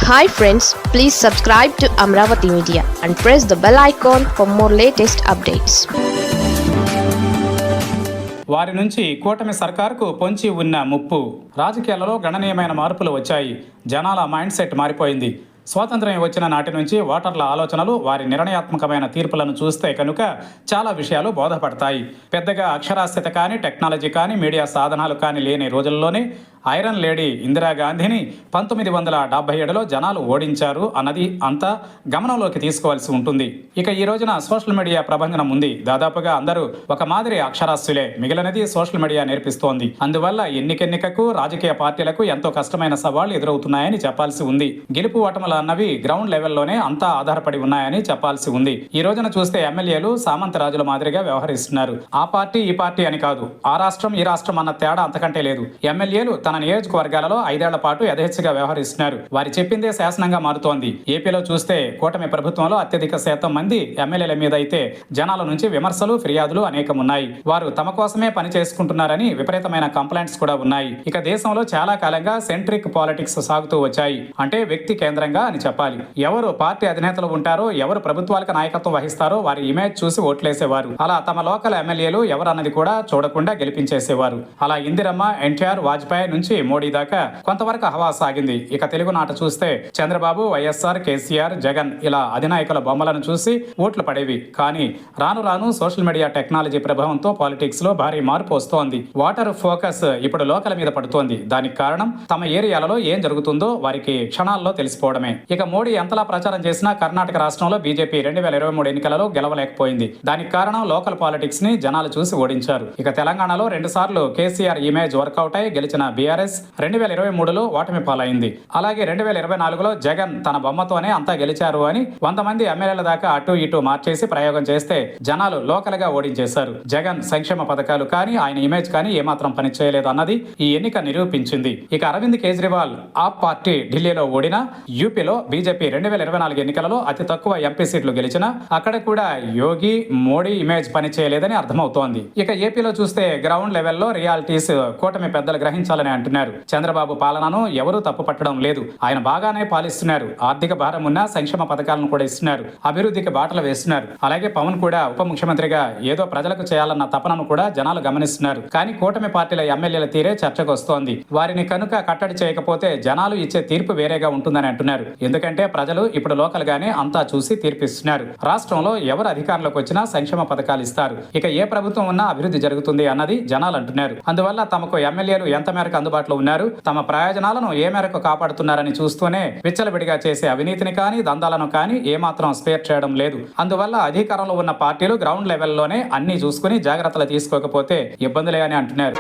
Hi friends, please subscribe to Amravati Media and press the bell icon for more latest updates. వారి నుంచి కూటమి సర్కారుకు పొంచి ఉన్న ముప్పు. రాజకీయాలలో గణనీయమైన మార్పులు వచ్చాయి. జనాల మైండ్ సెట్ మారిపోయింది. స్వాతంత్ర్యం వచ్చిన నాటి నుంచి ఓటర్ల ఆలోచనలు, వారి నిర్ణయాత్మకమైన తీర్పులను చూస్తే కనుక చాలా విషయాలు బోధపడతాయి. పెద్దగా అక్షరాస్యత కానీ, టెక్నాలజీ కానీ, మీడియా సాధనాలు కానీ లేని రోజుల్లోనే ఐరన్ లేడీ ఇందిరాగాంధీని 1977లో జనాలు ఓడించారు అన్నది అంతా గమనంలోకి తీసుకోవాల్సి ఉంటుంది. ఇక ఈ రోజున సోషల్ మీడియా ప్రభంజనం ఉంది. దాదాపుగా అందరూ ఒక మాదిరి అక్షరాస్యులే, మిగిలినది సోషల్ మీడియా నేర్పిస్తోంది. అందువల్ల ఎన్నికకు రాజకీయ పార్టీలకు ఎంతో కష్టమైన సవాళ్లు ఎదురవుతున్నాయని చెప్పాల్సి ఉంది. గెలుపు ఓటములు అన్నవి గ్రౌండ్ లెవెల్లోనే అంతా ఆధారపడి ఉన్నాయని చెప్పాల్సి ఉంది. ఈ రోజున చూస్తే ఎమ్మెల్యేలు సామంత రాజుల మాదిరిగా వ్యవహరిస్తున్నారు. ఆ పార్టీ ఈ పార్టీ అని కాదు, ఆ రాష్ట్రం ఈ రాష్ట్రం అన్న తేడా అంతకంటే లేదు. ఎమ్మెల్యేలు తన నియోజకవర్గాలలో 5 ఏళ్ల పాటు యథేచ్ఛగా వ్యవహరిస్తున్నారు. వారి చెప్పిందే శాసనంగా మారుతోంది. ఏపీలో చూస్తే కూటమి ప్రభుత్వంలో అత్యధిక శాతం మంది ఎమ్మెల్యేల మీద అయితే జనాల నుంచి విమర్శలు, ఫిర్యాదులు అనేకం ఉన్నాయి. వారు తమ కోసమే పని చేసుకుంటున్నారని విపరీతమైన కంప్లైంట్స్ కూడా ఉన్నాయి. ఇక దేశంలో చాలా కాలంగా సెంట్రిక్ పాలిటిక్స్ సాగుతూ వచ్చాయి. అంటే వ్యక్తి కేంద్రంగా అని చెప్పాలి. ఎవరు పార్టీ అధినేతలు ఉంటారో, ఎవరు ప్రభుత్వాలకు నాయకత్వం వహిస్తారో వారి ఇమేజ్ చూసి ఓట్లేసేవారు. అలా తమ లోకల్ ఎమ్మెల్యేలు ఎవరన్నది కూడా చూడకుండా గెలిపించేసేవారు. అలా ఇందిరమ్మ, ఎన్టీఆర్, వాజ్పేయి నుంచి మోడీ దాకా కొంతవరకు హవా సాగింది. ఇక తెలుగునాట చూస్తే చంద్రబాబు, వైఎస్ఆర్, కేసీఆర్, జగన్ ఇలా అధినాయకుల బొమ్మలను చూసి ఓట్లు పడేవి. కానీ రాను రాను సోషల్ మీడియా టెక్నాలజీ ప్రభావంతో పాలిటిక్స్ లో భారీ మార్పు వస్తోంది. వాటర్ ఫోకస్ ఇప్పుడు లోకల మీద పడుతోంది. దానికి కారణం తమ ఏరియాలలో ఏం జరుగుతుందో వారికి క్షణాల్లో తెలిసిపోవడమే. ఇక మోడీ ఎంతలా ప్రచారం చేసినా కర్ణాటక రాష్ట్రంలో బీజేపీ 2023 ఎన్నికలలో గెలవలేకపోయింది. దానికి కారణం లోకల్ పాలిటిక్స్ ని జనాలు చూసి ఓడించారు. ఇక తెలంగాణలో 2 సార్లు కేసీఆర్ ఇమేజ్ వర్కౌట్ అయి గెలిచిన బీఆర్ఎస్ 2023లో ఓటమి పాలైంది. అలాగే 2024లో జగన్ తన బొమ్మతోనే అంతా గెలిచారు అని 100 మంది ఎమ్మెల్యేల దాకా అటు ఇటు మార్చేసి ప్రయోగం చేస్తే జనాలు లోకల్ గా ఓడించేశారు. జగన్ సంక్షేమ పథకాలు కానీ, ఆయన ఇమేజ్ కానీ ఏమాత్రం పనిచేయలేదు అన్నది ఈ ఎన్నిక నిరూపించింది. ఇక అరవింద్ కేజ్రీవాల్ ఆప్ పార్టీ ఢిల్లీలో ఓడినా, యూపీలో బీజేపీ 2024 ఎన్నికలలో అతి తక్కువ ఎంపీ సీట్లు గెలిచినా అక్కడ కూడా యోగి, మోడీ ఇమేజ్ పనిచేయలేదని అర్థమవుతోంది. ఇక ఏపీలో చూస్తే గ్రౌండ్ లెవెల్లో రియాలిటీస్ కూటమి పెద్దలు గ్రహించాలని అంటున్నారు. చంద్రబాబు పాలనను ఎవరూ తప్పు పట్టడం లేదు. ఆయన బాగానే పాలిస్తున్నారు. ఆర్థిక భారం ఉన్న సంక్షేమ పథకాలను కూడా ఇస్తున్నారు. అభివృద్ధికి బాటలు వేస్తున్నారు. అలాగే పవన్ కూడా ఉప ముఖ్యమంత్రిగా ఏదో ప్రజలకు చేయాలన్న తపనను కూడా జనాలు గమనిస్తున్నారు. కానీ కూటమి పార్టీల ఎమ్మెల్యేల తీరే చర్చకు వస్తోంది. వారిని కనుక కట్టడి చేయకపోతే జనాలు ఇచ్చే తీర్పు వేరేగా ఉంటుందని అంటున్నారు. ఎందుకంటే ప్రజలు ఇప్పుడు లోకల్ గానే అంతా చూసి తీర్పిస్తున్నారు. రాష్ట్రంలో ఎవరు అధికారంలోకి వచ్చినా సంక్షేమ పథకాలు ఇస్తారు. ఇక ఏ ప్రభుత్వం ఉన్నా అభివృద్ధి జరుగుతుంది అన్నది జనాలు అంటున్నారు. అందువల్ల తమకు ఎమ్మెల్యేలు ఎంత మేరకు అందుబాటులో ఉన్నారు, తమ ప్రయోజనాలను ఏ మేరకు కాపాడుతున్నారని చూస్తూనే విచ్చలవిడిగా చేసే అవినీతిని కానీ, దందాలను కానీ ఏమాత్రం స్పేర్ చేయడం లేదు. అందువల్ల అధికారంలో ఉన్న పార్టీలు గ్రౌండ్ లెవెల్లోనే అన్ని చూసుకుని జాగ్రత్తలు తీసుకోకపోతే ఇబ్బందులే అని అంటున్నారు.